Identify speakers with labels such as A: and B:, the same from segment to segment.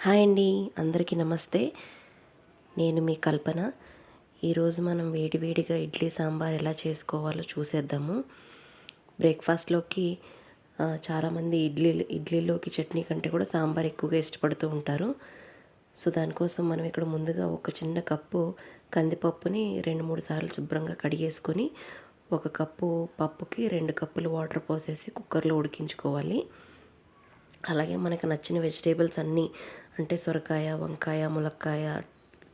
A: Hi అండి, అందరికీ నమస్తే. నేను మీ కల్పన. ఈరోజు మనం వేడివేడిగా ఇడ్లీ సాంబార్ ఎలా చేసుకోవాలో చూసేద్దాము. బ్రేక్ఫాస్ట్లోకి చాలామంది ఇడ్లీలోకి చట్నీ కంటే కూడా సాంబార్ ఎక్కువగా ఇష్టపడుతూ ఉంటారు. సో దానికోసం మనం ఇక్కడ ముందుగా ఒక చిన్న కప్పు కందిపప్పుని 2-3 సార్లు శుభ్రంగా కడిగేసుకొని, ఒక కప్పు పప్పుకి 2 కప్పులు వాటర్ పోసేసి కుక్కర్లో ఉడికించుకోవాలి. అలాగే మనకు నచ్చిన వెజిటేబుల్స్ అన్నీ, అంటే సొరకాయ, వంకాయ, ములక్కాయ,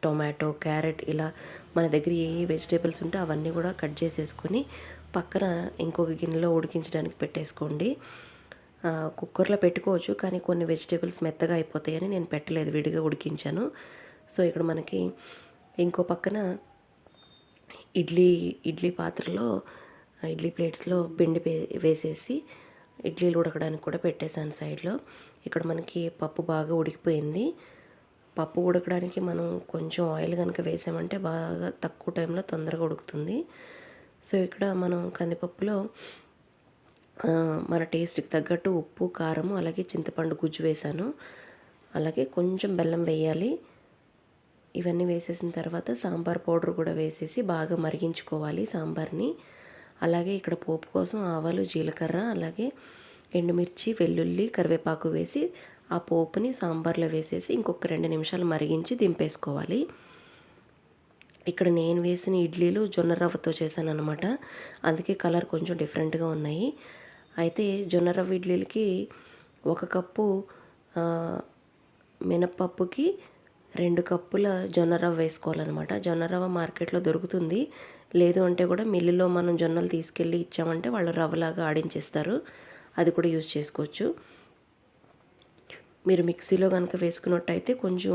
A: టొమాటో, క్యారెట్, ఇలా మన దగ్గర ఏ వెజిటేబుల్స్ ఉంటే అవన్నీ కూడా కట్ చేసేసుకొని పక్కన ఇంకొక గిన్నెలో ఉడికించడానికి పెట్టేసుకోండి. కుక్కర్లో పెట్టుకోవచ్చు, కానీ కొన్ని వెజిటేబుల్స్ మెత్తగా అయిపోతాయని నేను పెట్టలేదు, విడిగా ఉడికించాను. సో ఇక్కడ మనకి ఇంకో పక్కన ఇడ్లీ పాత్రలో, ఇడ్లీ ప్లేట్స్లో పిండి వేసేసి ఇడ్లీలు ఉడకడానికి కూడా పెట్టేశాను సైడ్లో. ఇక్కడ మనకి పప్పు బాగా ఉడికిపోయింది. పప్పు ఉడకడానికి మనం కొంచెం ఆయిల్ కనుక వేసామంటే బాగా తక్కువ టైంలో తొందరగా ఉడుకుతుంది. సో ఇక్కడ మనం కందిపప్పులో మన టేస్ట్కి తగ్గట్టు ఉప్పు, కారము, అలాగే చింతపండు గుజ్జు వేసాను. అలాగే కొంచెం బెల్లం వేయాలి. ఇవన్నీ వేసేసిన తర్వాత సాంబార్ పౌడర్ కూడా వేసేసి బాగా మరిగించుకోవాలి సాంబార్ని. అలాగే ఇక్కడ పోపు కోసం ఆవాలు, జీలకర్ర, అలాగే ఎండుమిర్చి, వెల్లుల్లి, కరివేపాకు వేసి ఆ పోపుని సాంబార్లో వేసేసి ఇంకొక 2 నిమిషాలు మరిగించి దింపేసుకోవాలి. ఇక్కడ నేను వేసిన ఇడ్లీలు జొన్న రవ్వతో చేశాను అనమాట. అందుకే కలర్ కొంచెం డిఫరెంట్గా ఉన్నాయి. అయితే జొన్న రవ్వ ఇడ్లీలకి 1 కప్పు మినప్పప్పుకి 2 కప్పుల జొన్న రవ్వ వేసుకోవాలన్నమాట. జొన్న రవ్వ మార్కెట్లో దొరుకుతుంది. లేదు అంటే కూడా మిల్లులో మనం జొన్నలు తీసుకెళ్ళి ఇచ్చామంటే వాళ్ళు రవ్వలాగా ఆడించేస్తారు. అది కూడా యూజ్ చేసుకోవచ్చు. మీరు మిక్సీలో కనుక వేసుకున్నట్టయితే కొంచెం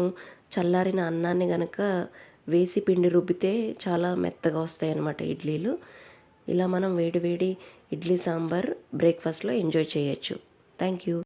A: చల్లారిన అన్నాన్ని కనుక వేసి పిండి రుబ్బితే చాలా మెత్తగా వస్తాయి అన్నమాట ఇడ్లీలు. ఇలా మనం వేడి వేడి ఇడ్లీ సాంబార్ బ్రేక్ఫాస్ట్లో ఎంజాయ్ చేయొచ్చు. Thank you.